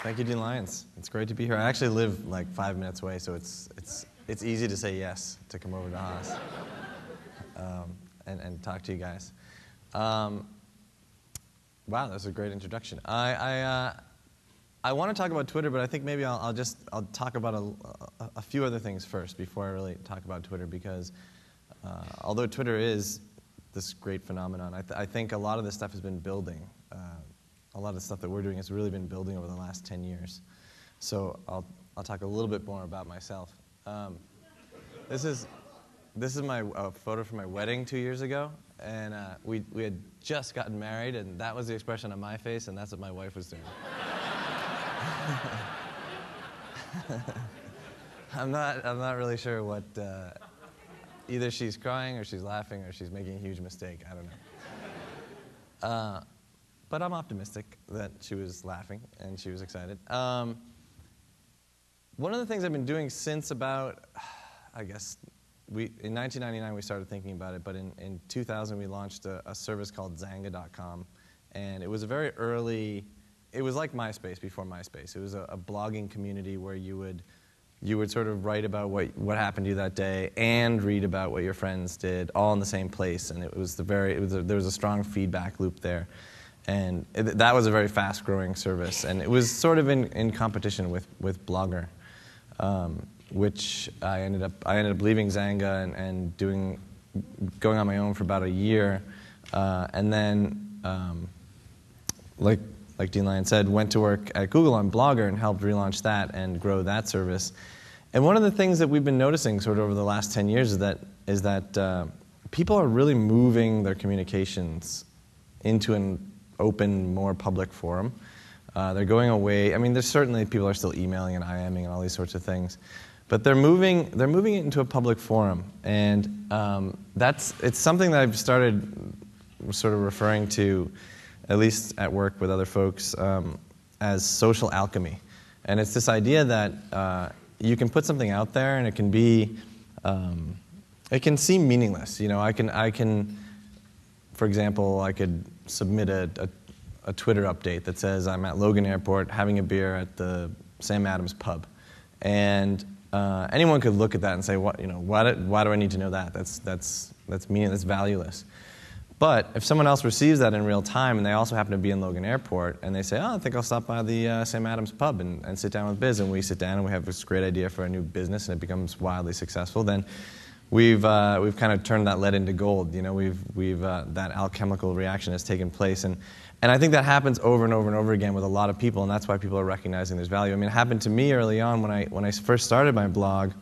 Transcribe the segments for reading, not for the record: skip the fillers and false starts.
Thank you, Dean Lyons. It's great to be here. I actually live like 5 minutes away, so it's easy to say yes to come over to Haas and talk to you guys. Wow, that was a great introduction. I want to talk about Twitter, but I think maybe I'll talk about a few other things first before I really talk about Twitter, because although Twitter is this great phenomenon, I think a lot of this stuff has been building. A lot of the stuff that we're doing has really been building over the last 10 years. So I'll talk a little bit more about myself. This is my photo from my wedding 2 years ago, and we had just gotten married, and that was the expression on my face, and that's what my wife was doing. I'm not really sure what. Either she's crying, or she's laughing, or she's making a huge mistake. I don't know. But I'm optimistic that she was laughing and she was excited. One of the things I've been doing since about, I guess, in 1999 we started thinking about it, but in 2000 we launched a service called Xanga.com, and it was a very early, it was like MySpace before MySpace. It was a blogging community where you would sort of write about what happened to you that day and read about what your friends did, all in the same place, and there was a strong feedback loop there. And that was a very fast-growing service, and it was sort of in competition with Blogger, which I ended up leaving Xanga and going on my own for about a year, and then, like Dean Lyons said, went to work at Google on Blogger and helped relaunch that and grow that service. And one of the things that we've been noticing sort of over the last 10 years is that people are really moving their communications into an open, more public forum. They're going away. I mean, there's certainly people are still emailing and IMing and all these sorts of things, but they're moving it into a public forum, and it's something that I've started sort of referring to, at least at work with other folks, as social alchemy. And it's this idea that you can put something out there and it can be, it can seem meaningless. You know, I can, for example, I could submit a Twitter update that says I'm at Logan Airport having a beer at the Sam Adams pub, and anyone could look at that and say, why do I need to know that? That's meaningless, that's valueless. But if someone else receives that in real time and they also happen to be in Logan Airport and they say, I think I'll stop by the Sam Adams pub and sit down with Biz, and we sit down and we have this great idea for a new business and it becomes wildly successful, then we've kind of turned that lead into gold. You know, that alchemical reaction has taken place, and I think that happens over and over and over again with a lot of people, and that's why people are recognizing there's value. I mean, it happened to me early on when I first started my blog,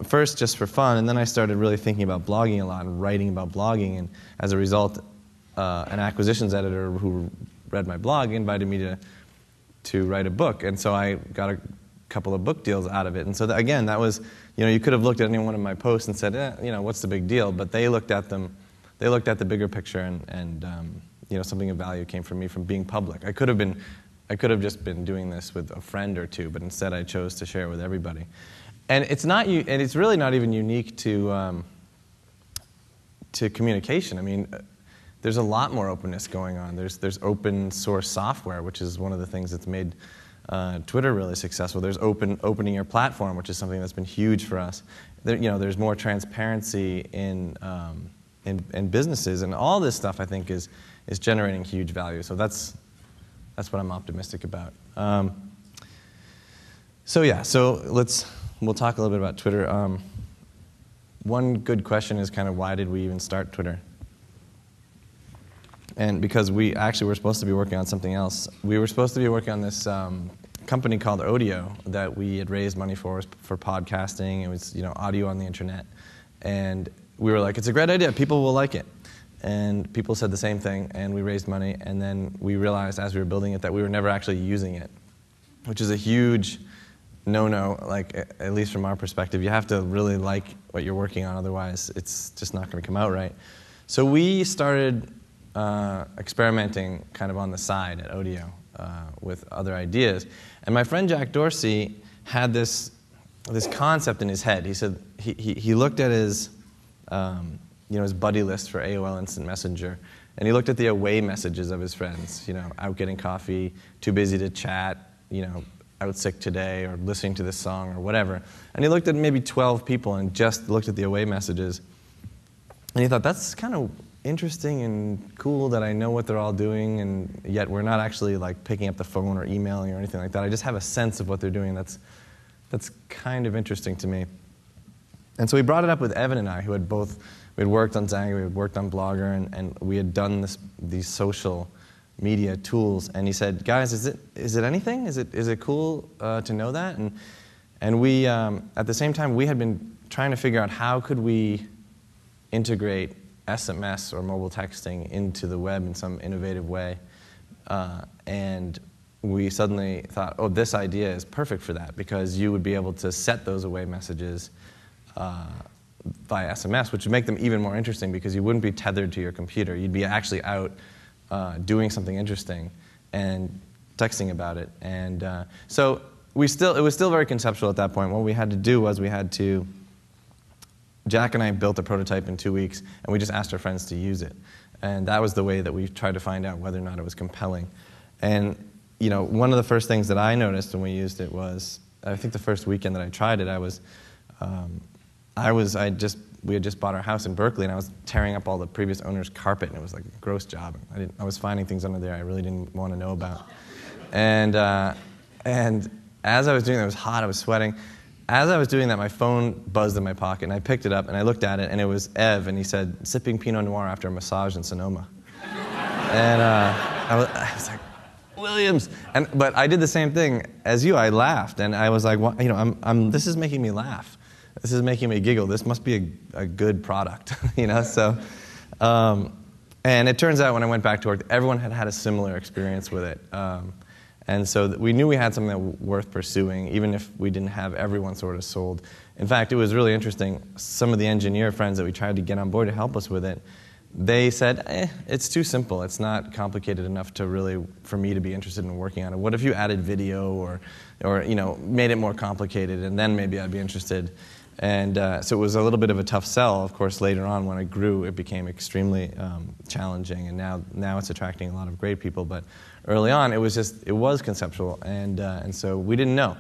first just for fun, and then I started really thinking about blogging a lot and writing about blogging, and as a result, an acquisitions editor who read my blog invited me to write a book, and so I got a couple of book deals out of it. And so again, that was, you could have looked at any one of my posts and said, what's the big deal? But they looked at the bigger picture, and something of value came from me from being public. I could have just been doing this with a friend or two, but instead I chose to share it with everybody. And it's really not even unique to communication. I mean, there's a lot more openness going on. There's open source software, which is one of the things that's made Twitter really successful. There's opening your platform, which is something that's been huge for us. There's more transparency in businesses, and all this stuff I think is generating huge value. So that's what I'm optimistic about. We'll talk a little bit about Twitter. One good question is kind of why did we even start Twitter? And because we actually were supposed to be working on something else. We were supposed to be working on this company called Odeo that we had raised money for podcasting. It was audio on the internet, and we were like, it's a great idea. People will like it. And people said the same thing, and we raised money, and then we realized as we were building it that we were never actually using it, which is a huge no-no, like at least from our perspective. You have to really like what you're working on, otherwise it's just not going to come out right. So we started experimenting kind of on the side at Odeo with other ideas. And my friend Jack Dorsey had this concept in his head. He said he looked at his his buddy list for AOL Instant Messenger, and he looked at the away messages of his friends. Out getting coffee, too busy to chat, out sick today or listening to this song or whatever. And he looked at maybe 12 people and just looked at the away messages. And he thought, that's kind of interesting and cool that I know what they're all doing, and yet we're not actually like picking up the phone or emailing or anything like that. I just have a sense of what they're doing. That's kind of interesting to me. And so we brought it up with Evan and I, who had we had worked on Xanga, we had worked on Blogger, and we had done these social media tools. And he said, guys, is it anything? Is it cool to know that? And we, at the same time, we had been trying to figure out how could we integrate SMS or mobile texting into the web in some innovative way. And we suddenly thought, oh, this idea is perfect for that, because you would be able to set those away messages via SMS, which would make them even more interesting because you wouldn't be tethered to your computer. You'd be actually out doing something interesting and texting about it. And so it was still very conceptual at that point. What we had to do was Jack and I built a prototype in 2 weeks, and we just asked our friends to use it. And that was the way that we tried to find out whether or not it was compelling. And one of the first things that I noticed when we used it was, I think the first weekend that I tried it, we had just bought our house in Berkeley, and I was tearing up all the previous owner's carpet, and it was like a gross job. I was finding things under there I really didn't want to know about. And as I was doing that, it was hot, I was sweating. As I was doing that, my phone buzzed in my pocket, and I picked it up, and I looked at it, and it was Ev, and he said, sipping Pinot Noir after a massage in Sonoma. And I was like, Williams. But I did the same thing as you. I laughed, and I was like, this is making me laugh. This is making me giggle. This must be a good product, So, and it turns out when I went back to work, everyone had a similar experience with it. And so we knew we had something that was worth pursuing, even if we didn't have everyone sort of sold. In fact, it was really interesting. Some of the engineer friends that we tried to get on board to help us with it, they said, it's too simple. It's not complicated enough for me to be interested in working on it. What if you added video or made it more complicated, and then maybe I'd be interested. And so it was a little bit of a tough sell. Of course, later on when it grew, it became extremely challenging, and now it's attracting a lot of great people. But early on, it was conceptual, and so we didn't know.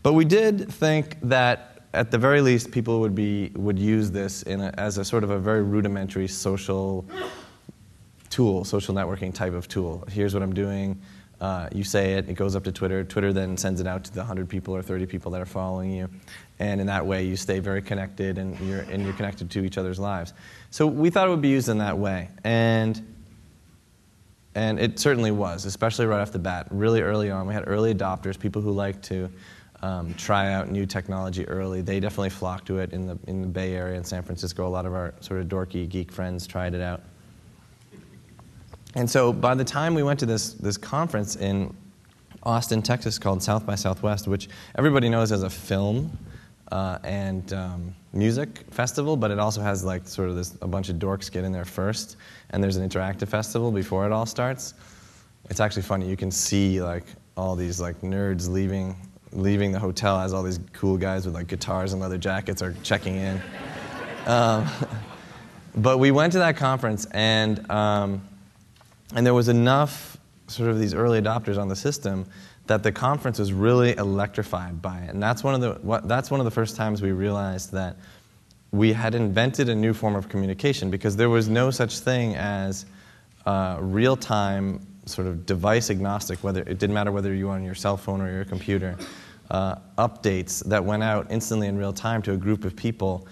But we did think that at the very least, people would use this as a sort of a very rudimentary social tool, social networking type of tool. Here's what I'm doing. You say it goes up to Twitter. Twitter then sends it out to the 100 people or 30 people that are following you. And in that way, you stay very connected, and you're connected to each other's lives. So we thought it would be used in that way. And it certainly was, especially right off the bat. Really early on, we had early adopters, people who like to try out new technology early. They definitely flocked to it in the Bay Area and San Francisco. A lot of our sort of dorky geek friends tried it out. And so by the time we went to this conference in Austin, Texas, called South by Southwest, which everybody knows as a film and music festival, but it also has like sort of a bunch of dorks get in there first, and there's an interactive festival before it all starts. It's actually funny. You can see like all these like nerds leaving the hotel as all these cool guys with like guitars and leather jackets are checking in. But we went to that conference, and there was enough sort of these early adopters on the system that the conference was really electrified by it. And that's one of the first times we realized that we had invented a new form of communication, because there was no such thing as real-time sort of device agnostic, it didn't matter whether you were on your cell phone or your computer, updates that went out instantly in real time to a group of people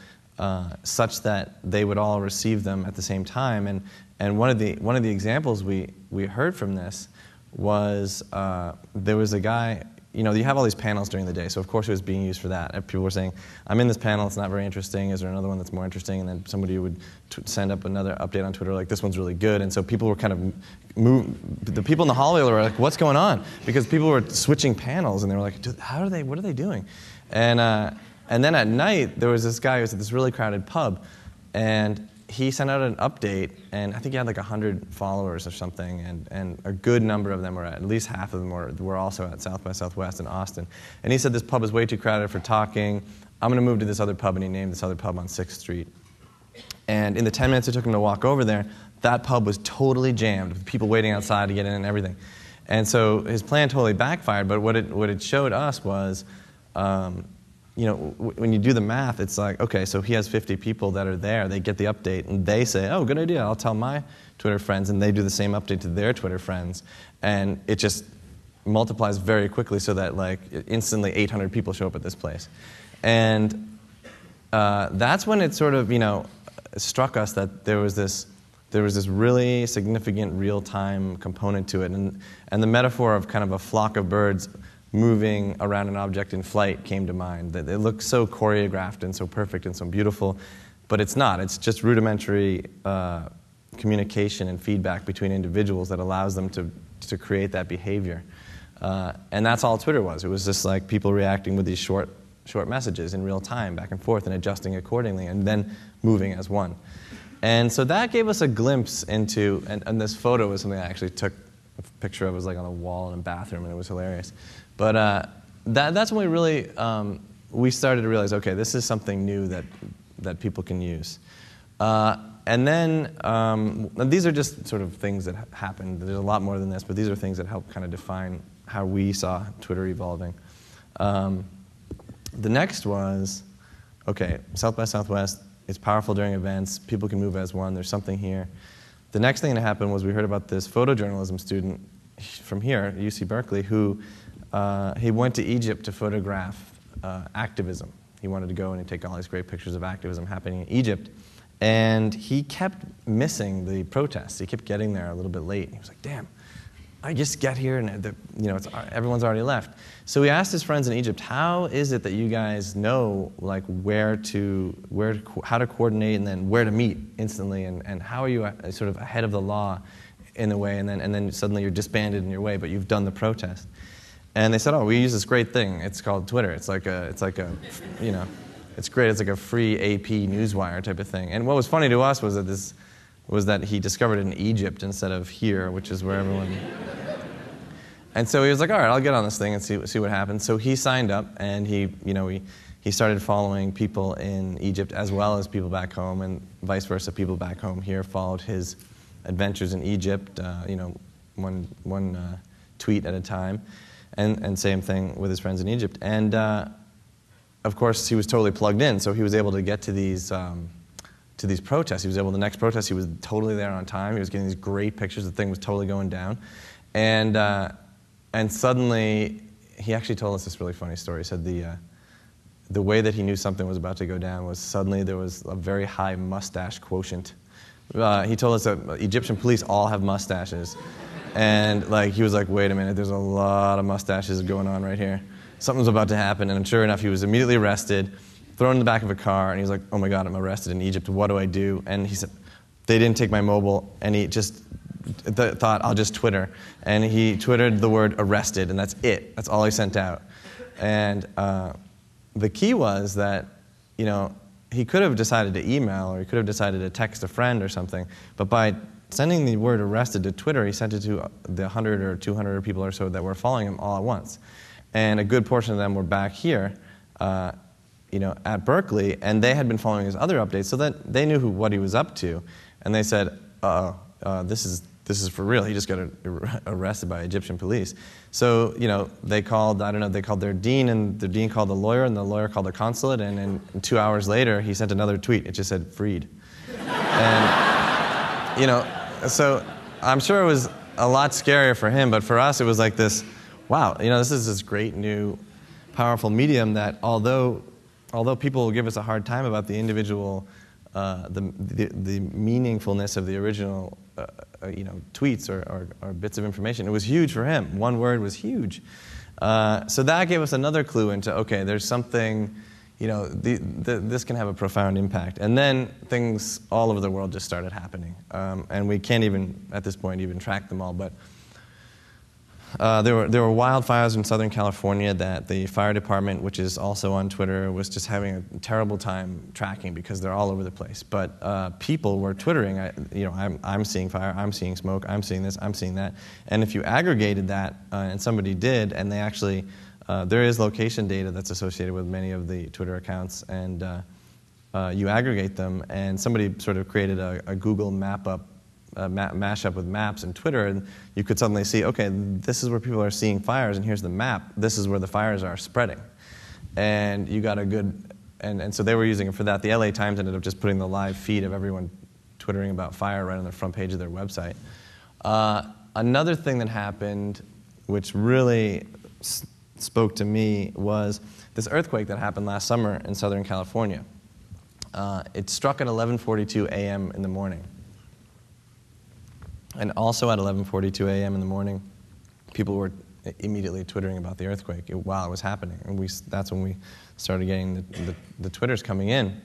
such that they would all receive them at the same time. And one of the examples we heard from this was there was a guy, you have all these panels during the day, so of course it was being used for that. And people were saying, I'm in this panel, it's not very interesting, is there another one that's more interesting? And then somebody would send up another update on Twitter like, this one's really good. And so people were kind of the people in the hallway were like, what's going on? Because people were switching panels, and they were like, what are they doing? And then at night, there was this guy who was at this really crowded pub, and he sent out an update, and I think he had like 100 followers or something, and a good number of them at least half of them were also at South by Southwest in Austin. And he said, this pub is way too crowded for talking. I'm going to move to this other pub, and he named this other pub on 6th Street. And in the 10 minutes it took him to walk over there, that pub was totally jammed with people waiting outside to get in and everything. And so his plan totally backfired, but what it showed us was, when you do the math, it's like, okay, so he has 50 people that are there, they get the update, and they say, oh, good idea, I'll tell my Twitter friends, and they do the same update to their Twitter friends, and it just multiplies very quickly so that like instantly 800 people show up at this place. And that's when it sort of, struck us that there was this really significant real-time component to it, and the metaphor of kind of a flock of birds moving around an object in flight came to mind. That it looks so choreographed and so perfect and so beautiful, but it's not. It's just rudimentary communication and feedback between individuals that allows them to create that behavior. And that's all Twitter was. It was just like people reacting with these short messages in real time, back and forth, and adjusting accordingly, and then moving as one. And so that gave us a glimpse into, and this photo was something I actually took a picture of. It was like on a wall in a bathroom, and it was hilarious. But that's when we really, we started to realize, okay, this is something new that people can use. And then, these are just sort of things that happened. There's a lot more than this, but these are things that help kind of define how we saw Twitter evolving. The next was, okay, South by Southwest, it's powerful during events, people can move as one, there's something here. The next thing that happened was we heard about this photojournalism student from here at UC Berkeley who he went to Egypt to photograph activism. He wanted to go and take all these great pictures of activism happening in Egypt. And he kept missing the protests. He kept getting there a little bit late. He was like, damn, I just get here and everyone's already left. So he asked his friends in Egypt, how is it that you guys know like how to coordinate and then where to meet instantly, and how are you sort of ahead of the law in a way, and then suddenly you're disbanded in your way, but you've done the protest. And they said, oh, we use this great thing. It's called Twitter. It's like a it's great. It's like a free AP newswire type of thing. And what was funny to us was that he discovered it in Egypt instead of here, which is where everyone. And so he was like, all right, I'll get on this thing and see what happens. So he signed up, and he started following people in Egypt as well as people back home, and vice versa. People back home here followed his adventures in Egypt, one tweet at a time, and same thing with his friends in Egypt. And of course, he was totally plugged in, so he was able to get to these protests. The next protest, he was totally there on time. He was getting these great pictures. The thing was totally going down. And suddenly, he actually told us this really funny story. He said the way that he knew something was about to go down was suddenly there was a very high mustache quotient. He told us that Egyptian police all have mustaches. And he was like, wait a minute, there's a lot of mustaches going on right here. Something's about to happen. And sure enough, he was immediately arrested, thrown in the back of a car, and he was like, oh my God, I'm arrested in Egypt. What do I do? And he said, they didn't take my mobile, and he just thought, I'll just Twitter. And he Twittered the word arrested, and that's it. That's all he sent out. And the key was that, he could have decided to email, or he could have decided to text a friend or something, but by sending the word arrested to Twitter, he sent it to the 100 or 200 people or so that were following him all at once. And a good portion of them were back here, at Berkeley, and they had been following his other updates, so that they knew what he was up to. And they said, this is for real. He just got arrested by Egyptian police. So, they called their dean, and the dean called the lawyer, and the lawyer called the consulate, and then 2 hours later, he sent another tweet. It just said, freed. And, so I'm sure it was a lot scarier for him, but for us, it was like this, wow, this is this great new powerful medium that although people will give us a hard time about the individual, the meaningfulness of the original, tweets or bits of information, it was huge for him. One word was huge. So that gave us another clue into, okay, there's something, this can have a profound impact. And then things all over the world just started happening. And we can't even, at this point, even track them all. But there were wildfires in Southern California that the fire department, which is also on Twitter, was just having a terrible time tracking because they're all over the place. But people were twittering, I'm seeing fire, I'm seeing smoke, I'm seeing this, I'm seeing that. And if you aggregated that, and somebody did, and they actually, there is location data that's associated with many of the Twitter accounts, and you aggregate them, and somebody sort of created a Google map up mash up with maps and Twitter, and you could suddenly see, okay, this is where people are seeing fires, and here's the map. This is where the fires are spreading. And you got a good, and so they were using it for that. The LA Times ended up just putting the live feed of everyone twittering about fire right on the front page of their website. Another thing that happened, which really spoke to me, was this earthquake that happened last summer in Southern California. It struck at 11:42 a.m. in the morning. And also at 11:42 a.m. in the morning, people were immediately twittering about the earthquake while it was happening. And that's when we started getting the Twitters coming in.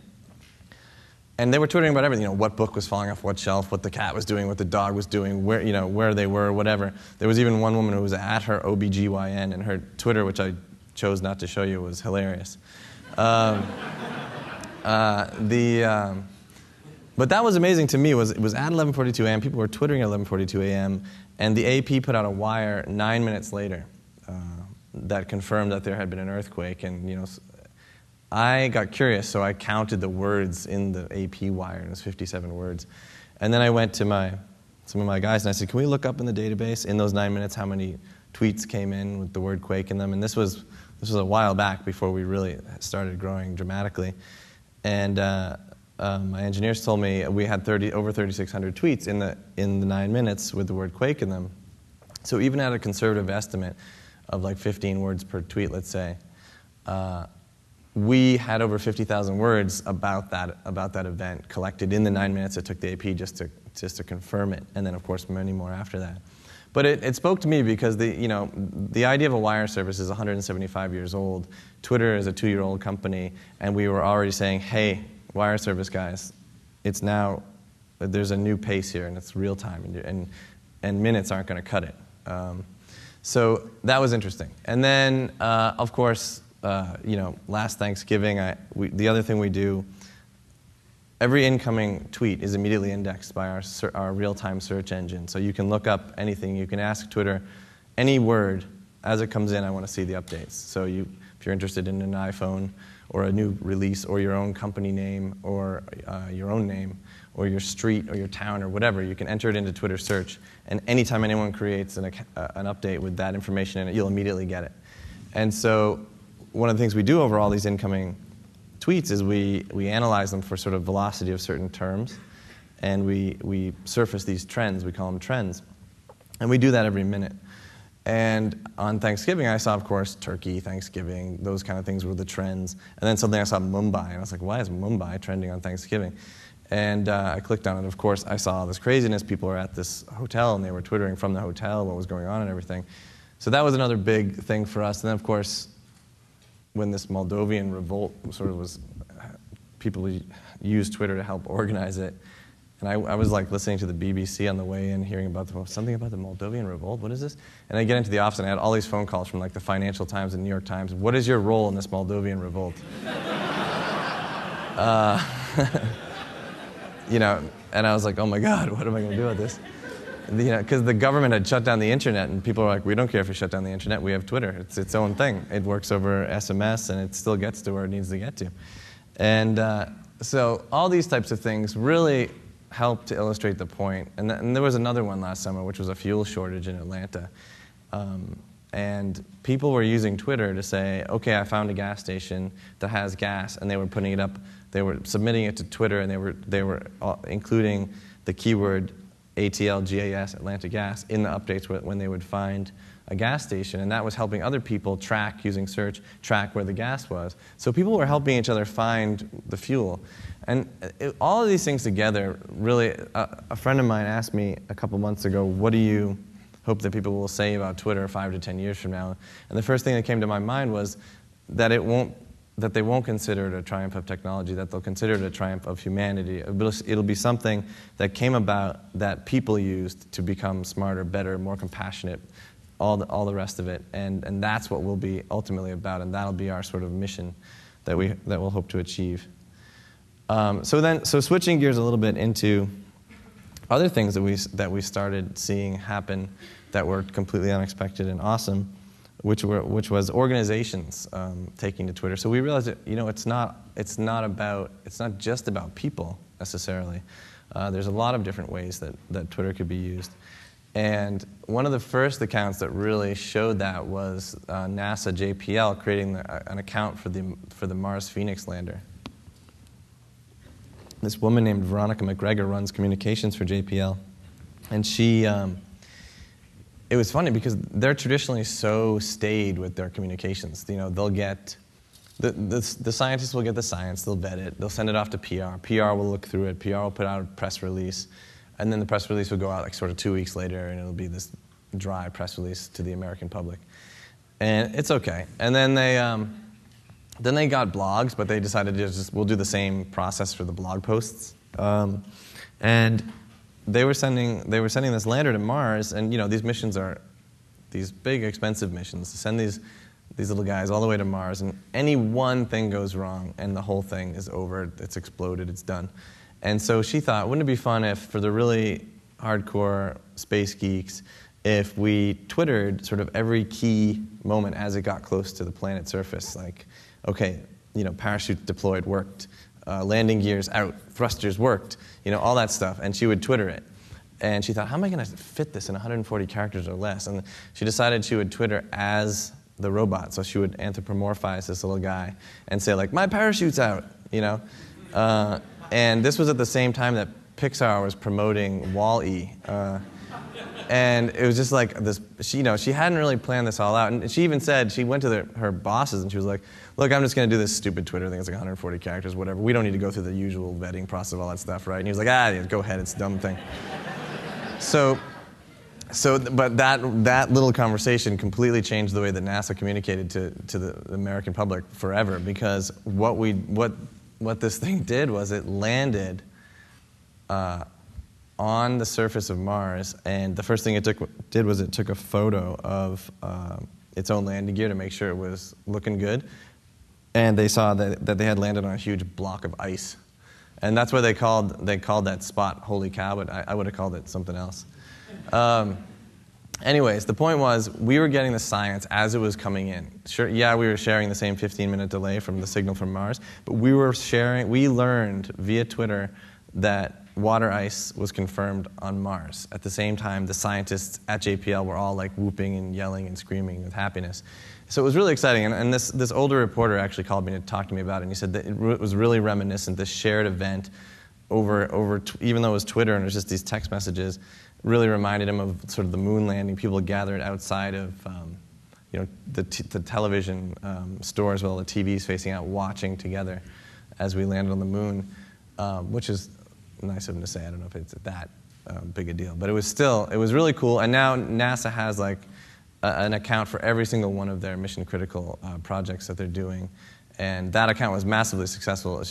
And they were twittering about everything, what book was falling off what shelf, what the cat was doing, what the dog was doing, where they were, whatever. There was even one woman who was at her OBGYN, and her Twitter, which I chose not to show you, was hilarious. But that was amazing to me. It was at 11:42 a.m. People were twittering at 11:42 a.m. And the AP put out a wire 9 minutes later that confirmed that there had been an earthquake. And I got curious, so I counted the words in the AP wire, and it was 57 words. And then I went to some of my guys, and I said, can we look up in the database in those 9 minutes how many tweets came in with the word quake in them? And this was a while back before we really started growing dramatically. And my engineers told me we had over 3,600 tweets in the 9 minutes with the word quake in them. So even at a conservative estimate of like 15 words per tweet, let's say, we had over 50,000 words about that event collected in the 9 minutes it took the AP just to confirm it, and then of course many more after that. But it spoke to me because the idea of a wire service is 175 years old. Twitter is a 2-year-old company, and we were already saying, hey, wire service guys, there's a new pace here, and it's real time, and minutes aren't going to cut it. So that was interesting. And then, of course, last Thanksgiving, the other thing we do, every incoming tweet is immediately indexed by our real-time search engine. So you can look up anything. You can ask Twitter any word. As it comes in, I want to see the updates. So if you're interested in an iPhone or a new release or your own company name or your own name or your street or your town or whatever, you can enter it into Twitter search. And anytime anyone creates an update with that information in it, you'll immediately get it. And so one of the things we do over all these incoming tweets is we analyze them for sort of velocity of certain terms, and we surface these trends. We call them trends. And we do that every minute. And on Thanksgiving, I saw, of course, Turkey, Thanksgiving, those kind of things were the trends. And then suddenly I saw Mumbai, and I was like, why is Mumbai trending on Thanksgiving? And I clicked on it. Of course, I saw all this craziness. People were at this hotel, and they were twittering from the hotel what was going on and everything. So that was another big thing for us. And then, of course, when this Maldivian Revolt sort of was, people used Twitter to help organize it. And I was like listening to the BBC on the way in, hearing about something about the Maldivian Revolt. What is this? And I get into the office, and I had all these phone calls from like the Financial Times and New York Times. What is your role in this Maldivian Revolt? And I was like, oh my God, what am I going to do with this? Because the government had shut down the internet, and people were like, we don't care if you shut down the internet, we have Twitter. It's its own thing. It works over SMS, and it still gets to where it needs to get to. And so all these types of things really helped to illustrate the point. And there was another one last summer, which was a fuel shortage in Atlanta. And people were using Twitter to say, okay, I found a gas station that has gas, and they were putting it up, they were submitting it to Twitter, and they were including the keyword ATL, GAS, Atlanta Gas, in the updates when they would find a gas station. And that was helping other people track, using search, track where the gas was. So people were helping each other find the fuel. And all of these things together, really, a friend of mine asked me a couple months ago, what do you hope that people will say about Twitter 5 to 10 years from now? And the first thing that came to my mind was that they won't consider it a triumph of technology, that they'll consider it a triumph of humanity. It'll be something that came about that people used to become smarter, better, more compassionate, all the rest of it. And that's what we'll be ultimately about, and that'll be our sort of mission that we'll hope to achieve. So switching gears a little bit into other things that we started seeing happen that were completely unexpected and awesome, which was organizations taking to Twitter. So we realized that it's not just about people necessarily. There's a lot of different ways that Twitter could be used. And one of the first accounts that really showed that was NASA JPL creating an account for the Mars Phoenix lander. This woman named Veronica McGregor runs communications for JPL. And she, it was funny because they're traditionally so staid with their communications. You know, they'll get, the scientists will get the science, they'll vet it, they'll send it off to PR. PR will look through it, PR will put out a press release, and then the press release will go out like sort of 2 weeks later, and it'll be this dry press release to the American public. And it's okay. And then they got blogs, but they decided to just, we'll do the same process for the blog posts. And they were sending this lander to Mars, and you know, these missions are these big, expensive missions to send these little guys all the way to Mars, and any one thing goes wrong, and the whole thing is over, it's exploded, it's done. And so she thought, wouldn't it be fun if, for the really hardcore space geeks, if we Twittered sort of every key moment as it got close to the planet's surface, like, okay, you know, parachute deployed, worked, landing gears out, thrusters worked, you know, all that stuff, and she would Twitter it. And she thought, how am I going to fit this in 140 characters or less? And she decided she would Twitter as the robot, so she would anthropomorphize this little guy and say, like, my parachute's out, you know? And this was at the same time that Pixar was promoting Wall-E. And it was just like this, she hadn't really planned this all out. And she even said, she went to her bosses and she was like, look, I'm just going to do this stupid Twitter thing. It's like 140 characters, whatever. We don't need to go through the usual vetting process, all that stuff, right? And he was like, yeah, go ahead, it's a dumb thing. But that little conversation completely changed the way that NASA communicated to the American public forever, because what this thing did was it landed on the surface of Mars, and the first thing it did was it took a photo of its own landing gear to make sure it was looking good, and they saw that they had landed on a huge block of ice, and that's why they called that spot Holy Cow, but I would have called it something else. Anyways, the point was we were getting the science as it was coming in. Sure, yeah, we were sharing the same 15-minute delay from the signal from Mars, but we learned via Twitter that water ice was confirmed on Mars. At the same time, the scientists at JPL were all like whooping and yelling and screaming with happiness. So it was really exciting, and this older reporter actually called me to talk to me about it, and he said that it was really reminiscent, this shared event even though it was Twitter and it was just these text messages, really reminded him of sort of the moon landing. People gathered outside of the television stores with all the TVs facing out, watching together as we landed on the moon, which is nice of him to say. I don't know if it's that big a deal, but it was really cool. And now NASA has like an account for every single one of their mission critical projects that they're doing. And that account was massively successful.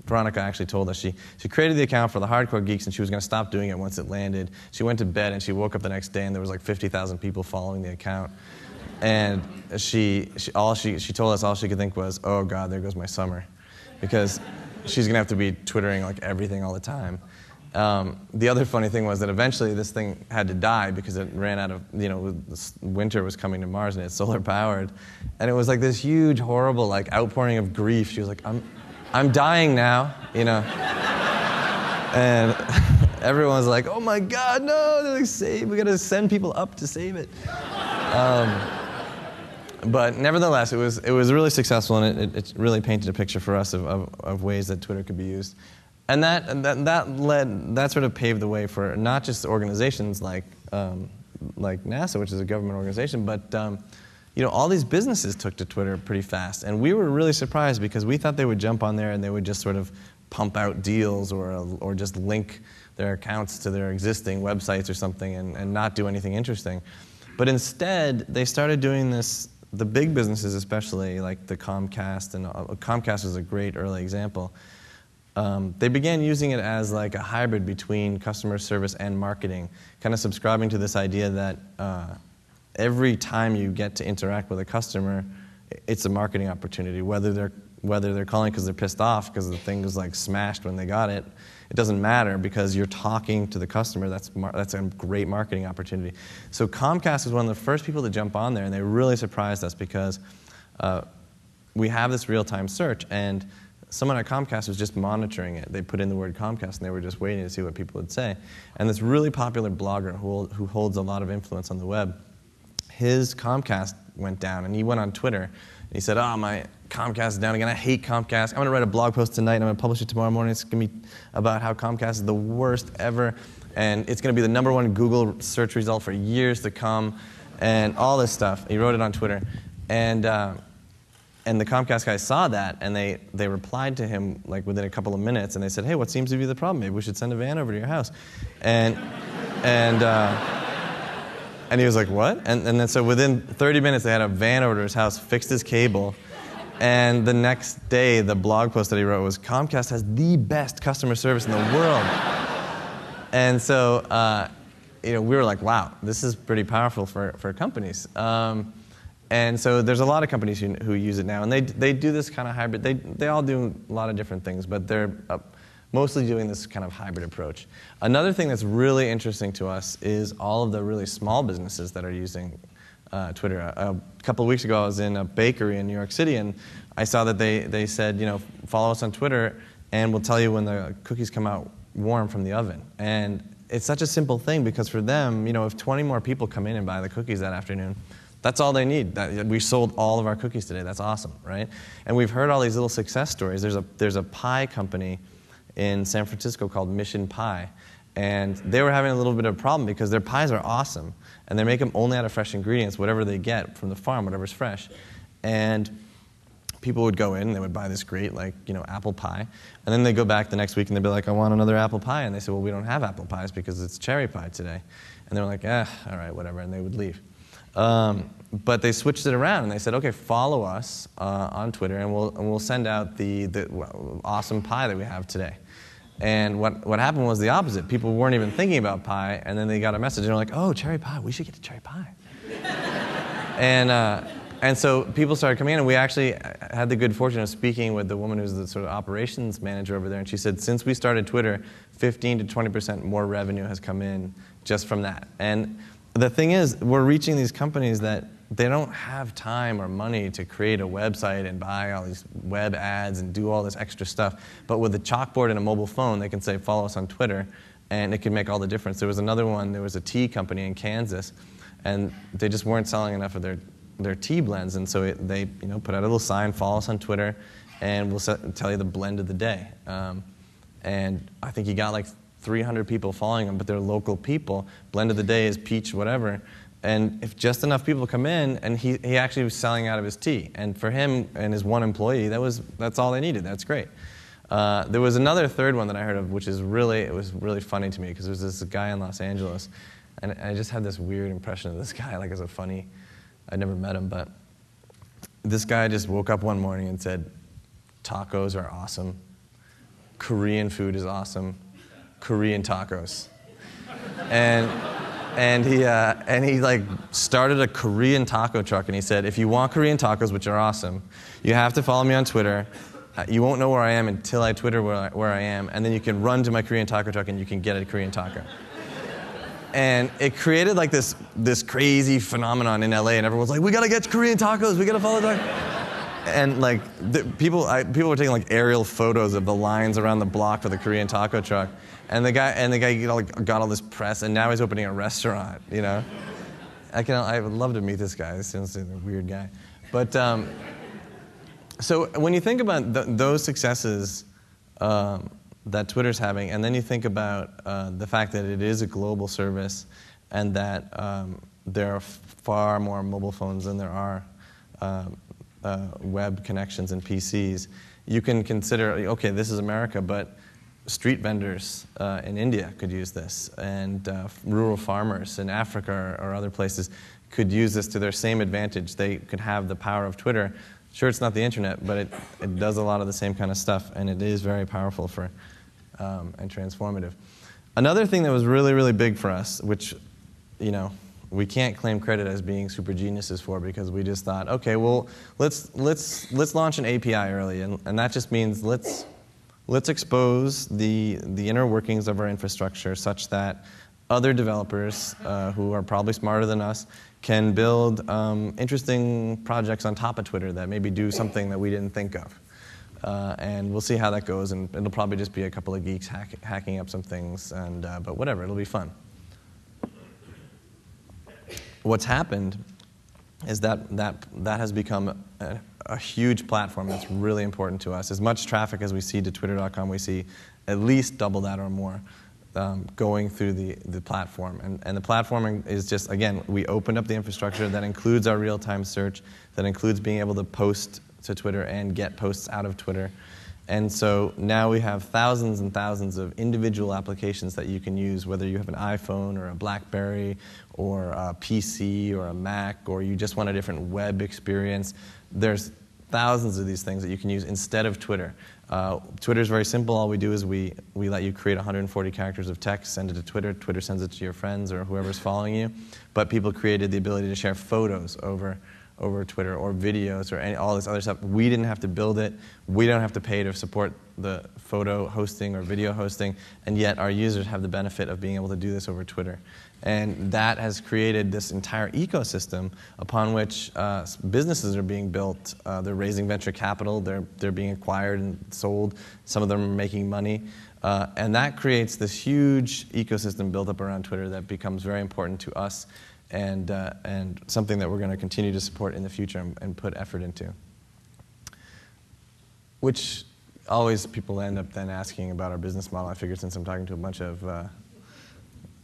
Veronica actually told us she created the account for the hardcore geeks, and she was going to stop doing it once it landed. She went to bed, and she woke up the next day, and there was like 50,000 people following the account. And she told us all she could think was, oh, God, there goes my summer. Because she's going to have to be Twittering like everything all the time. The other funny thing was that eventually this thing had to die because it ran out of, winter was coming to Mars and it's solar powered. And it was like this huge, horrible like outpouring of grief. She was like, I'm dying now, And everyone was like, oh my God, no, they're like, we gotta send people up to save it. But nevertheless, it was really successful, and it really painted a picture for us of ways that Twitter could be used. And that sort of paved the way for not just organizations like NASA, which is a government organization, but all these businesses took to Twitter pretty fast. And we were really surprised because we thought they would jump on there and they would just sort of pump out deals or just link their accounts to their existing websites or something and not do anything interesting. But instead, they started doing this, the big businesses especially, like the Comcast, and Comcast was a great early example. They began using it as like a hybrid between customer service and marketing, kind of subscribing to this idea that every time you get to interact with a customer, it's a marketing opportunity. Whether they're calling because they're pissed off because the thing was like smashed when they got it, it doesn't matter because you're talking to the customer. That's a great marketing opportunity. So Comcast was one of the first people to jump on there, and they really surprised us because we have this real-time search, and someone at Comcast was just monitoring it. They put in the word Comcast, and they were just waiting to see what people would say. And this really popular blogger who holds a lot of influence on the web, his Comcast went down, and he went on Twitter, and he said, "Oh, my Comcast is down again. I hate Comcast. I'm going to write a blog post tonight, and I'm going to publish it tomorrow morning. It's going to be about how Comcast is the worst ever, and it's going to be the #1 Google search result for years to come," and all this stuff. He wrote it on Twitter. And the Comcast guys saw that, and they replied to him like within a couple of minutes, and they said, "Hey, what seems to be the problem? Maybe we should send a van over to your house." And he was like, "What?" And then so within 30 minutes, they had a van over to his house, fixed his cable, and the next day, the blog post that he wrote was, "Comcast has the best customer service in the world." And so we were like, "Wow, this is pretty powerful for companies." And so there's a lot of companies who use it now, and they do this kind of hybrid. They all do a lot of different things, but they're mostly doing this kind of hybrid approach. Another thing that's really interesting to us is all of the really small businesses that are using Twitter. A couple of weeks ago, I was in a bakery in New York City, and I saw that they said, follow us on Twitter, and we'll tell you when the cookies come out warm from the oven. And it's such a simple thing, because for them, if 20 more people come in and buy the cookies that afternoon, that's all they need. We sold all of our cookies today. That's awesome, right? And we've heard all these little success stories. There's a pie company in San Francisco called Mission Pie, and they were having a little bit of a problem because their pies are awesome, and they make them only out of fresh ingredients, whatever they get from the farm, whatever's fresh. And people would go in, and they would buy this great, apple pie, and then they go back the next week, and they'd be like, "I want another apple pie," and they said, "Well, we don't have apple pies because it's cherry pie today." And they're like, all right, whatever, and they would leave. But they switched it around, and they said, "Okay, follow us on Twitter, and we'll send out the awesome pie that we have today." And what happened was the opposite. People weren't even thinking about pie, and then they got a message, and they're like, "Oh, cherry pie, we should get a cherry pie." And so people started coming in, and we actually had the good fortune of speaking with the woman who's the sort of operations manager over there, and she said, since we started Twitter, 15 to 20% more revenue has come in just from that. And the thing is, we're reaching these companies that they don't have time or money to create a website and buy all these web ads and do all this extra stuff. But with a chalkboard and a mobile phone, they can say, "Follow us on Twitter," and it can make all the difference. There was another one, there was a tea company in Kansas, and they just weren't selling enough of their tea blends, and so they put out a little sign, "Follow us on Twitter, and we'll tell you the blend of the day." And I think he got like 300 people following him, but they're local people. Blend of the day is peach whatever. And if just enough people come in, and he actually was selling out of his tea. And for him and his one employee, that's all they needed. That's great. There was another third one that I heard of, which was really funny to me, because there was this guy in Los Angeles, and I just had this weird impression of this guy, like as a funny. I'd never met him, but this guy just woke up one morning and said, "Tacos are awesome. Korean food is awesome. Korean tacos." And he like started a Korean taco truck, and he said, "If you want Korean tacos, which are awesome, you have to follow me on Twitter. You won't know where I am until I Twitter where I am, and then you can run to my Korean taco truck and you can get a Korean taco." And it created like this crazy phenomenon in LA, and everyone's like, "We gotta get Korean tacos. We gotta follow tacos." And like people were taking like aerial photos of the lines around the block for the Korean taco truck. And the guy got all this press, and now he's opening a restaurant. I would love to meet this guy. This sounds like a weird guy, but so when you think about those successes that Twitter's having, and then you think about the fact that it is a global service, and that there are far more mobile phones than there are web connections and PCs, you can consider, okay, this is America, but street vendors in India could use this, and rural farmers in Africa or other places could use this to their same advantage. They could have the power of Twitter. Sure, it's not the internet, but it does a lot of the same kind of stuff, and it is very powerful and transformative. Another thing that was really, really big for us, which we can't claim credit as being super geniuses for, because we just thought, okay, well, let's launch an API early, and that just means let's expose the inner workings of our infrastructure such that other developers who are probably smarter than us can build interesting projects on top of Twitter that maybe do something that we didn't think of. And we'll see how that goes, and it'll probably just be a couple of geeks hacking up some things, but whatever, it'll be fun. What's happened is that has become a huge platform that's really important to us. As much traffic as we see to twitter.com, we see at least double that or more going through the platform. And the platform is just, again, we opened up the infrastructure that includes our real-time search, that includes being able to post to Twitter and get posts out of Twitter. And so now we have thousands and thousands of individual applications that you can use, whether you have an iPhone or a BlackBerry or a PC or a Mac, or you just want a different web experience. There's thousands of these things that you can use instead of Twitter. Twitter is very simple. All we do is we let you create 140 characters of text, send it to Twitter. Twitter sends it to your friends or whoever's following you. But people created the ability to share photos over Twitter, or videos, or all this other stuff. We didn't have to build it. We don't have to pay to support the photo hosting or video hosting, and yet our users have the benefit of being able to do this over Twitter. And that has created this entire ecosystem upon which businesses are being built. They're raising venture capital. They're being acquired and sold. Some of them are making money. And that creates this huge ecosystem built up around Twitter that becomes very important to us, and something that we're going to continue to support in the future and put effort into. Which always people end up then asking about our business model. I figured since I'm talking to a bunch of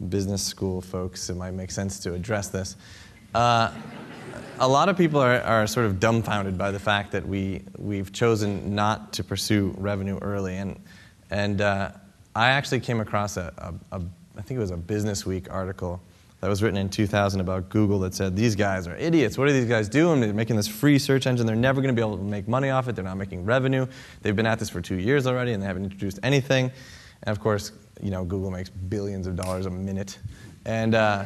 business school folks, it might make sense to address this. A lot of people are sort of dumbfounded by the fact that we've chosen not to pursue revenue early. And I actually came across I think it was a Business Week article that was written in 2000 about Google that said, these guys are idiots. What are these guys doing? They're making this free search engine. They're never going to be able to make money off it. They're not making revenue. They've been at this for 2 years already, and they haven't introduced anything. And of course, Google makes billions of dollars a minute. And they're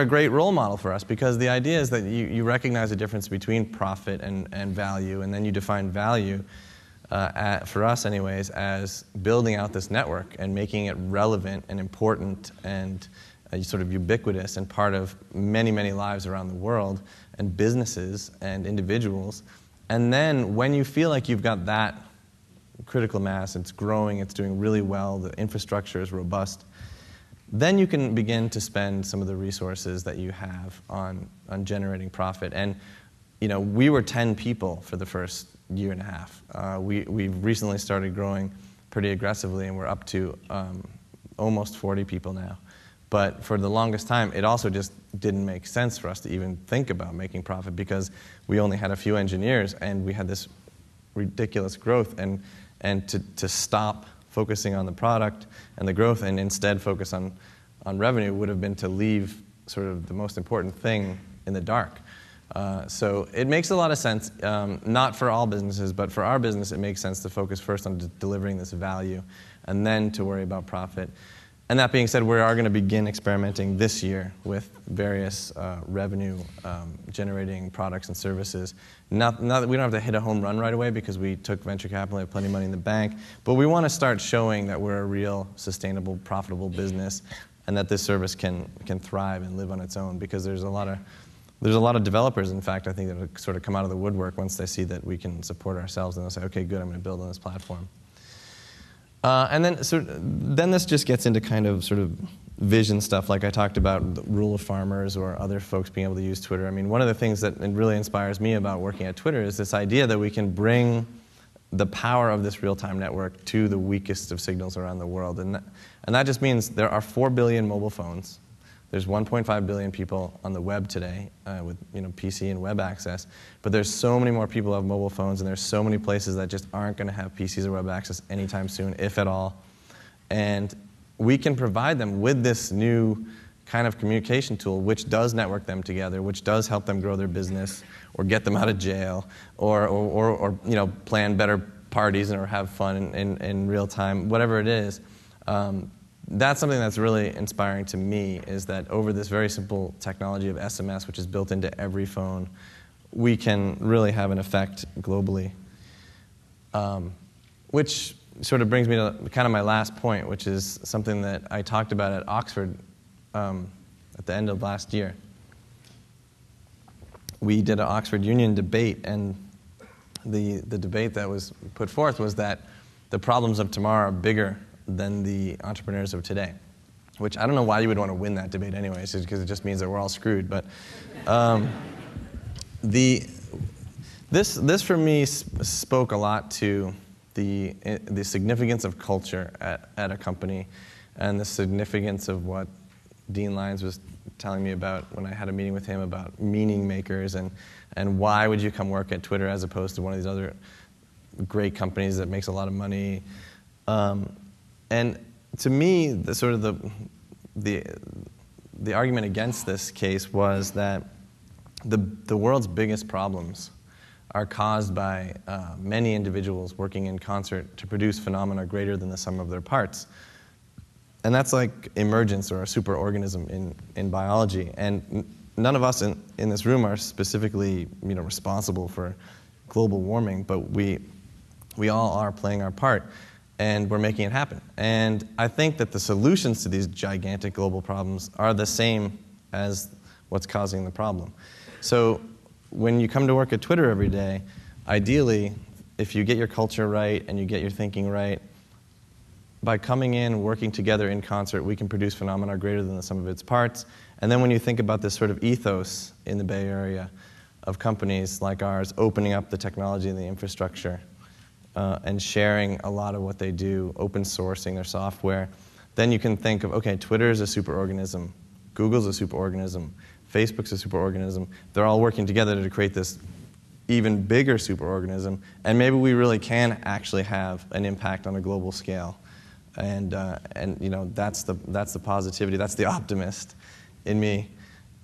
a great role model for us, because the idea is that you recognize the difference between profit and value, and then you define value, for us anyways, as building out this network and making it relevant and important and sort of ubiquitous and part of many, many lives around the world, and businesses and individuals. And then when you feel like you've got that critical mass, it's growing, it's doing really well, the infrastructure is robust, then you can begin to spend some of the resources that you have on generating profit. And we were 10 people for the first year and a half. We've recently started growing pretty aggressively, and we're up to almost 40 people now. But for the longest time, it also just didn't make sense for us to even think about making profit, because we only had a few engineers, and we had this ridiculous growth. And to stop focusing on the product and the growth and instead focus on revenue would have been to leave sort of the most important thing in the dark. So it makes a lot of sense, not for all businesses, but for our business, it makes sense to focus first on delivering this value and then to worry about profit. And that being said, we are going to begin experimenting this year with various revenue-generating products and services. Not that we don't have to hit a home run right away, because we took venture capital, we have plenty of money in the bank, but we want to start showing that we're a real, sustainable, profitable business, and that this service can thrive and live on its own, because there's a lot of developers, in fact, I think, that will sort of come out of the woodwork once they see that we can support ourselves, and they'll say, okay, good, I'm going to build on this platform. And then this just gets into kind of sort of vision stuff, like I talked about the rule of farmers or other folks being able to use Twitter. I mean, one of the things that really inspires me about working at Twitter is this idea that we can bring the power of this real-time network to the weakest of signals around the world. And that just means there are 4 billion mobile phones. There's 1.5 billion people on the web today with PC and web access, but there's so many more people who have mobile phones, and there's so many places that just aren't going to have PCs or web access anytime soon, if at all. And we can provide them with this new kind of communication tool, which does network them together, which does help them grow their business, or get them out of jail, or plan better parties or have fun in real time, whatever it is. That's something that's really inspiring to me, is that over this very simple technology of SMS, which is built into every phone, we can really have an effect globally. Which sort of brings me to kind of my last point, which is something that I talked about at Oxford at the end of last year. we did an Oxford Union debate, and the debate that was put forth was that the problems of tomorrow are bigger than the entrepreneurs of today, which I don't know why you would want to win that debate anyways, because it just means that we're all screwed. But this for me spoke a lot to the significance of culture at a company, and the significance of what Dean Lyons was telling me about when I had a meeting with him about meaning makers, and why would you come work at Twitter as opposed to one of these other great companies that makes a lot of money. And to me, the argument against this case was that the world's biggest problems are caused by many individuals working in concert to produce phenomena greater than the sum of their parts. And that's like emergence or a superorganism in biology. And none of us in this room are specifically responsible for global warming, but we all are playing our part, and we're making it happen. And I think that the solutions to these gigantic global problems are the same as what's causing the problem. So when you come to work at Twitter every day, ideally, if you get your culture right and you get your thinking right, by coming in, working together in concert, we can produce phenomena greater than the sum of its parts. And then when you think about this sort of ethos in the Bay Area of companies like ours, opening up the technology and the infrastructure, and sharing a lot of what they do, open sourcing their software, then you can think of, okay, Twitter is a superorganism, Google's a superorganism, Facebook's a superorganism. They're all working together to create this even bigger superorganism, and maybe we really can actually have an impact on a global scale. And that's the positivity, that's the optimist in me,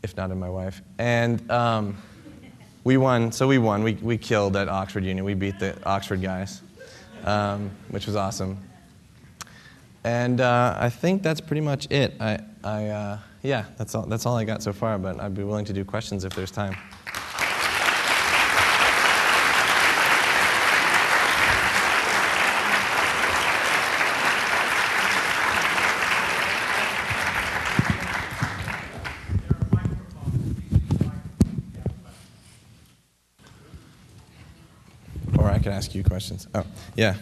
if not in my wife. And we won. We killed at Oxford Union. We beat the Oxford guys, which was awesome. And I think that's pretty much it. Yeah, that's all I got so far. But I'd be willing to do questions if there's time. I can ask you questions. Oh, yeah.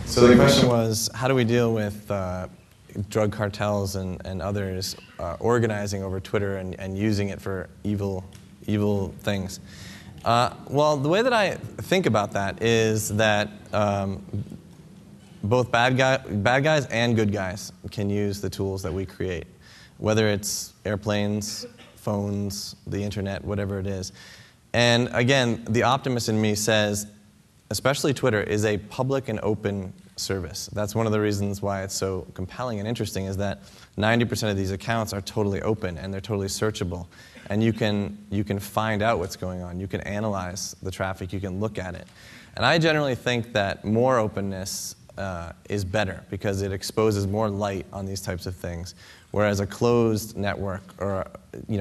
So the question was, how do we deal with drug cartels and others organizing over Twitter and using it for evil things? Well, the way that I think about that is that both bad guys and good guys can use the tools that we create, whether it's airplanes, phones, the internet, whatever it is. And again, the optimist in me says, especially Twitter, is a public and open service. That's one of the reasons why it's so compelling and interesting, is that 90% of these accounts are totally open and they're totally searchable. And you can find out what's going on. You can analyze the traffic. You can look at it. And I generally think that more openness is better because it exposes more light on these types of things, whereas a closed network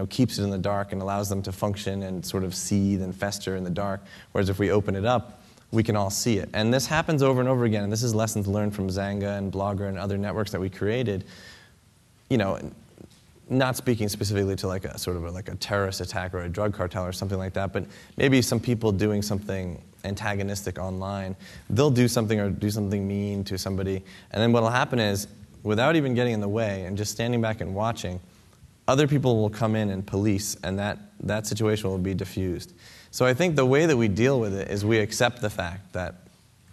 keeps it in the dark and allows them to function and sort of seethe and fester in the dark. Whereas if we open it up, we can all see it. And this happens over and over again. And this is lessons learned from Xanga and Blogger and other networks that we created. Not speaking specifically to like a terrorist attack or a drug cartel or something like that, but maybe some people doing something antagonistic online. They'll do something or do something mean to somebody, and then what'll happen is, without even getting in the way and just standing back and watching, other people will come in and police, and that situation will be diffused. So I think the way that we deal with it is we accept the fact that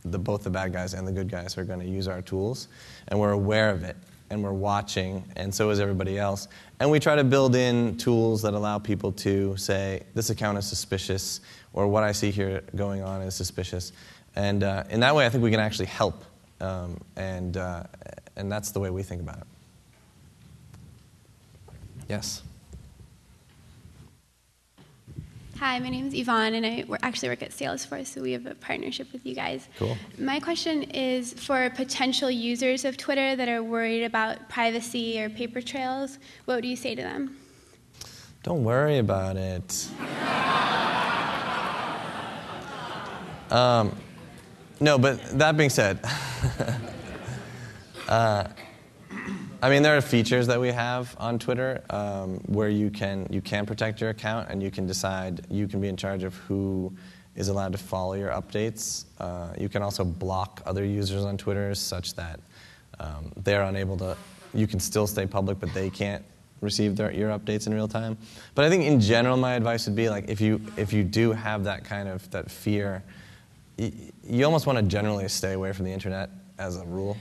both the bad guys and the good guys are going to use our tools, and we're aware of it. And we're watching, and so is everybody else. And we try to build in tools that allow people to say, this account is suspicious, or what I see here going on is suspicious. And in that way, I think we can actually help. And that's the way we think about it. Yes? Hi, my name is Yvonne, and I actually work at Salesforce, so we have a partnership with you guys. Cool. My question is for potential users of Twitter that are worried about privacy or paper trails. What would you say to them? Don't worry about it. No, but that being said, I mean, there are features that we have on Twitter where you can protect your account, and you can decide, you can be in charge of who is allowed to follow your updates. You can also block other users on Twitter such that they're unable to, you can still stay public, but they can't receive your updates in real time. But I think in general, my advice would be, like, if you do have that kind of that fear, you almost want to generally stay away from the internet as a rule.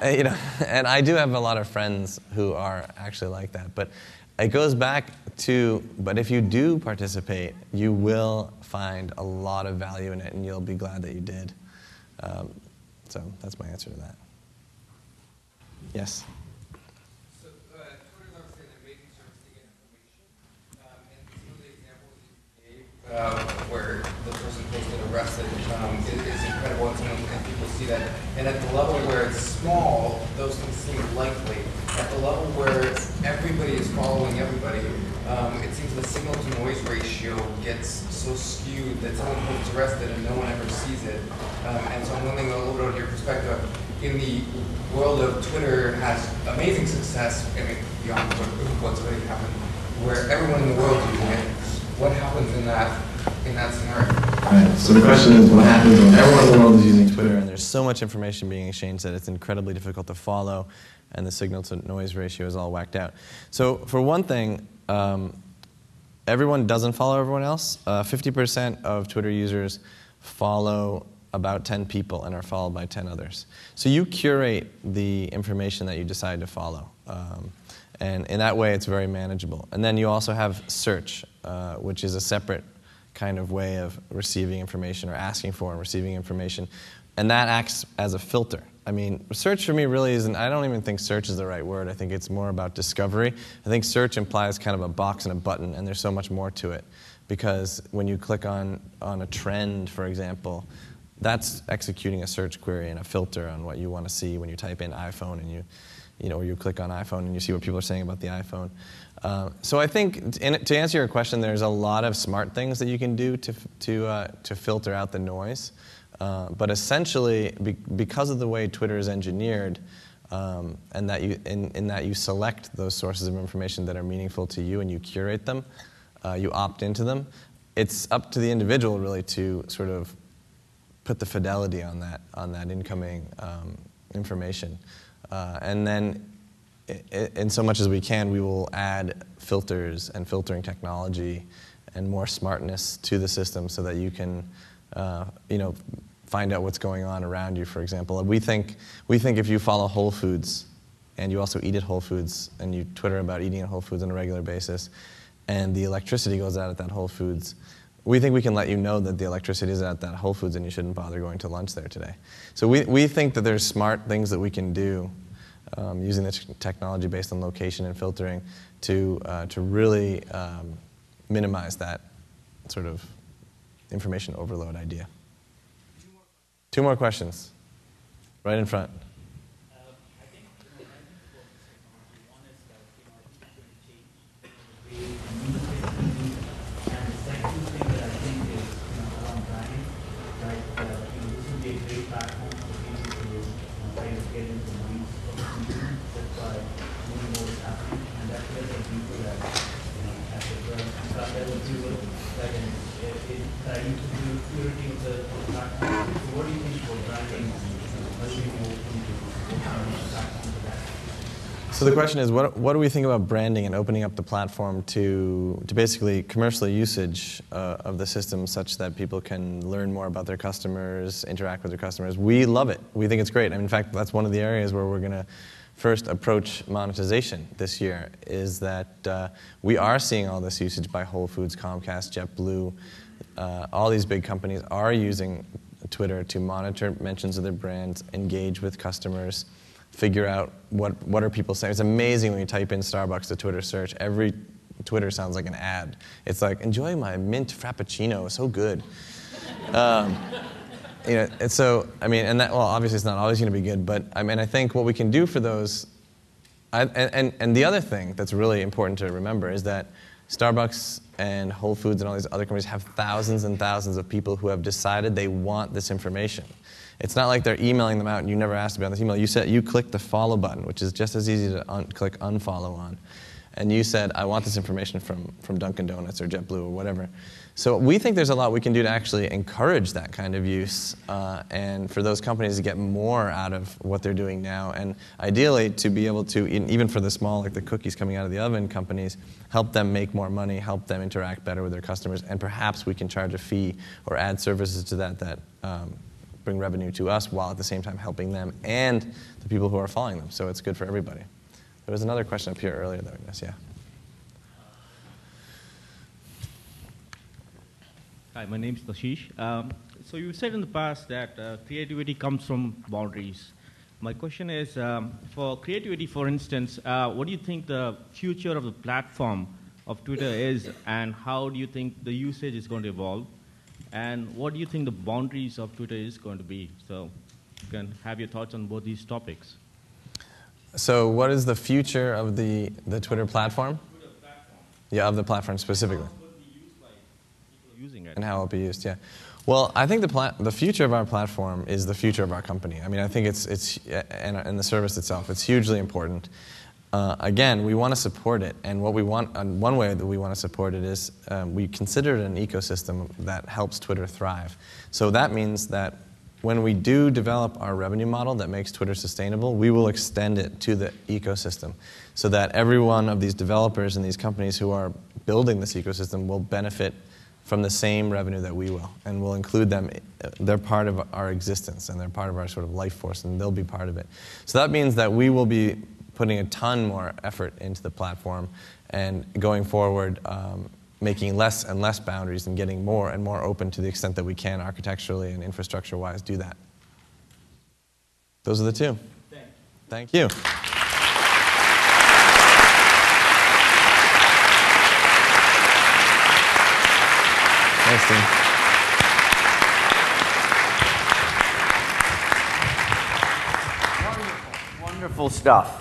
You know, and I do have a lot of friends who are actually like that. But it goes back to, but if you do participate, you will find a lot of value in it, and you'll be glad that you did. So that's my answer to that. Yes? So Twitter's obviously an amazing service to get information. And some of the examples you gave where the person posted arrested is incredible, and people see that. And at the level where it's small, those things seem likely. At the level where everybody is following everybody, it seems the signal-to-noise ratio gets so skewed that someone gets arrested and no one ever sees it. And so I'm wondering a little bit of your perspective. In the world of Twitter has amazing success, I mean, beyond what's already happened, where everyone in the world is using it. What happens in that scenario? Right. So the question is, what happens when everyone in the world is using Twitter and there's so much information being exchanged that it's incredibly difficult to follow, and the signal-to-noise ratio is all whacked out. So for one thing, everyone doesn't follow everyone else. 50% of Twitter users follow about 10 people and are followed by 10 others. So you curate the information that you decide to follow. And in that way, it's very manageable. And then you also have search, which is a separate kind of way of receiving information, or asking for and receiving information. And that acts as a filter. I mean, search for me really isn't, I don't even think search is the right word. I think it's more about discovery. I think search implies kind of a box and a button, and there's so much more to it. Because when you click on a trend, for example, that's executing a search query and a filter on what you want to see when you type in iPhone and or you click on iPhone and you see what people are saying about the iPhone. So I think, to answer your question, there's a lot of smart things that you can do to filter out the noise. But essentially, because of the way Twitter is engineered, and that you select those sources of information that are meaningful to you and you curate them, you opt into them, it's up to the individual really to sort of put the fidelity on that incoming information. And then, in so much as we can, we will add filters and filtering technology and more smartness to the system so that you can, find out what's going on around you, for example. We think if you follow Whole Foods and you also eat at Whole Foods and you Twitter about eating at Whole Foods on a regular basis, and the electricity goes out at that Whole Foods, we think we can let you know that the electricity is at that Whole Foods and you shouldn't bother going to lunch there today. So we think that there's smart things that we can do using the technology based on location and filtering to really minimize that sort of information overload idea. Two more questions. Right in front. I think when I think about this technology, one is that it's going to change the way communication is used, and the second thing that I think is around branding, right? This would be a great platform for people to try to get into the weeds of the community. That's why more and more is happening, and that's where the people that at the start level too, that can try to do purity of the platform. So what do you think about branding? So the question is, what do we think about branding and opening up the platform to basically commercial usage of the system such that people can learn more about their customers, interact with their customers? We love it. We think it's great. I mean, in fact, that's one of the areas where we're going to first approach monetization this year, is that we are seeing all this usage by Whole Foods, Comcast, JetBlue. All these big companies are using Twitter to monitor mentions of their brands, engage with customers, figure out what are people saying. It's amazing when you type in Starbucks to Twitter search. Every Twitter sounds like an ad. It's like, enjoy my mint frappuccino, so good. And so, I mean, and that, well, obviously it's not always going to be good, but I mean, I think what we can do for those And the other thing that's really important to remember is that Starbucks and Whole Foods and all these other companies have thousands and thousands of people who have decided they want this information. It's not like they're emailing them out and you never asked to be on this email. You click the follow button, which is just as easy to click unfollow on. And you said, I want this information from Dunkin' Donuts or JetBlue or whatever. So we think there's a lot we can do to actually encourage that kind of use and for those companies to get more out of what they're doing now. And ideally to be able to, even for the small, like the cookies coming out of the oven companies, help them make more money, help them interact better with their customers, and perhaps we can charge a fee or add services to that bring revenue to us while at the same time helping them and the people who are following them. So it's good for everybody. There was another question up here earlier, though, yes, yeah. Hi, my name is Tashish. So you said in the past that creativity comes from boundaries. My question is, for creativity, for instance, what do you think the future of the platform of Twitter is, and how do you think the usage is going to evolve? And what do you think the boundaries of Twitter is going to be? So you can have your thoughts on both these topics. So what is the future of the Twitter platform? Twitter platform. Yeah, of the platform specifically. How will it be used by people using it? And how it will be used, yeah. Well, I think the future of our platform is the future of our company. I mean, I think it's and the service itself. It's hugely important. Again, we want to support it, and what we want, one way that we want to support it is we consider it an ecosystem that helps Twitter thrive. So that means that when we do develop our revenue model that makes Twitter sustainable, we will extend it to the ecosystem so that every one of these developers and these companies who are building this ecosystem will benefit from the same revenue that we will, and we'll include them. They're part of our existence, and they're part of our sort of life force, and they'll be part of it. So that means that we will be putting a ton more effort into the platform and going forward making less and less boundaries and getting more and more open to the extent that we can architecturally and infrastructure-wise do that. Those are the two. Thank you. Thanks, Dean. Wonderful stuff.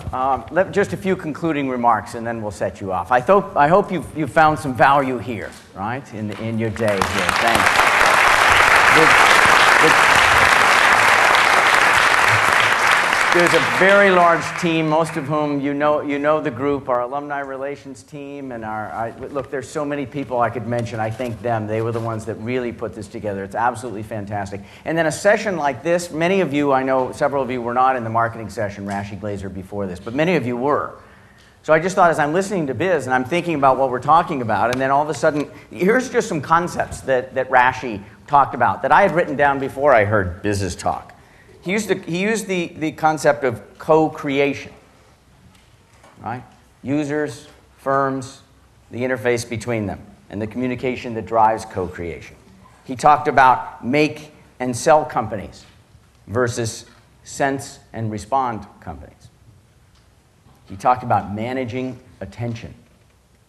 Just a few concluding remarks, and then we'll set you off. I hope you found some value here, right, in your day here. Thanks. There's a very large team, most of whom you know the group, our alumni relations team, and look, there's so many people I could mention. I thank them. They were the ones that really put this together. It's absolutely fantastic. And then a session like this, many of you, I know several of you were not in the marketing session, Rashi Glazer, before this, but many of you were. So I just thought as I'm listening to Biz and I'm thinking about what we're talking about, and then all of a sudden, here's just some concepts that Rashi talked about that I had written down before I heard Biz's talk. He used the concept of co-creation, right? Users, firms, the interface between them, and the communication that drives co-creation. He talked about make and sell companies versus sense and respond companies. He talked about managing attention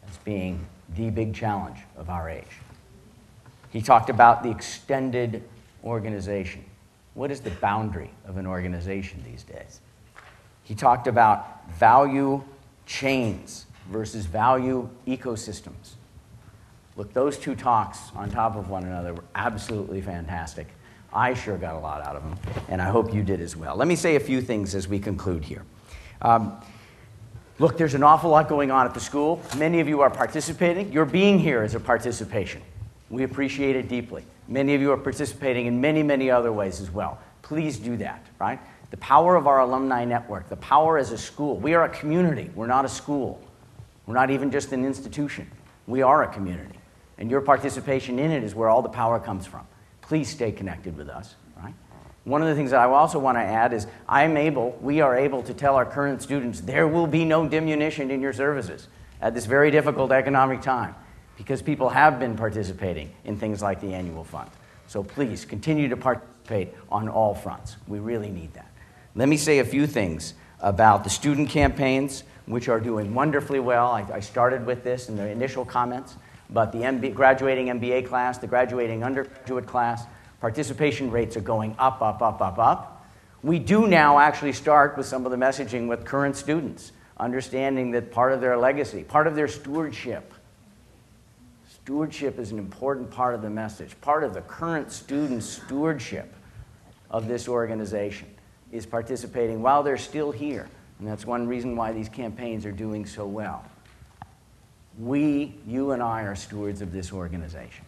as being the big challenge of our age. He talked about the extended organization. What is the boundary of an organization these days? He talked about value chains versus value ecosystems. Look, those two talks on top of one another were absolutely fantastic. I sure got a lot out of them, and I hope you did as well. Let me say a few things as we conclude here. Look, there's an awful lot going on at the school. Many of you are participating. Your being here is a participation. We appreciate it deeply. Many of you are participating in many, many other ways as well. Please do that, right? The power of our alumni network, the power as a school. We are a community. We're not a school. We're not even just an institution. We are a community. And your participation in it is where all the power comes from. Please stay connected with us, right? One of the things that I also want to add is we are able to tell our current students there will be no diminution in your services at this very difficult economic time, because people have been participating in things like the annual fund. So please continue to participate on all fronts. We really need that. Let me say a few things about the student campaigns, which are doing wonderfully well. I started with this in the initial comments, but the graduating MBA class, the graduating undergraduate class, participation rates are going up, up, up, up, up. We do now actually start with some of the messaging with current students understanding that part of their legacy, part of their stewardship is an important part of the message. Part of the current student stewardship of this organization is participating while they're still here. And that's one reason why these campaigns are doing so well. You and I are stewards of this organization.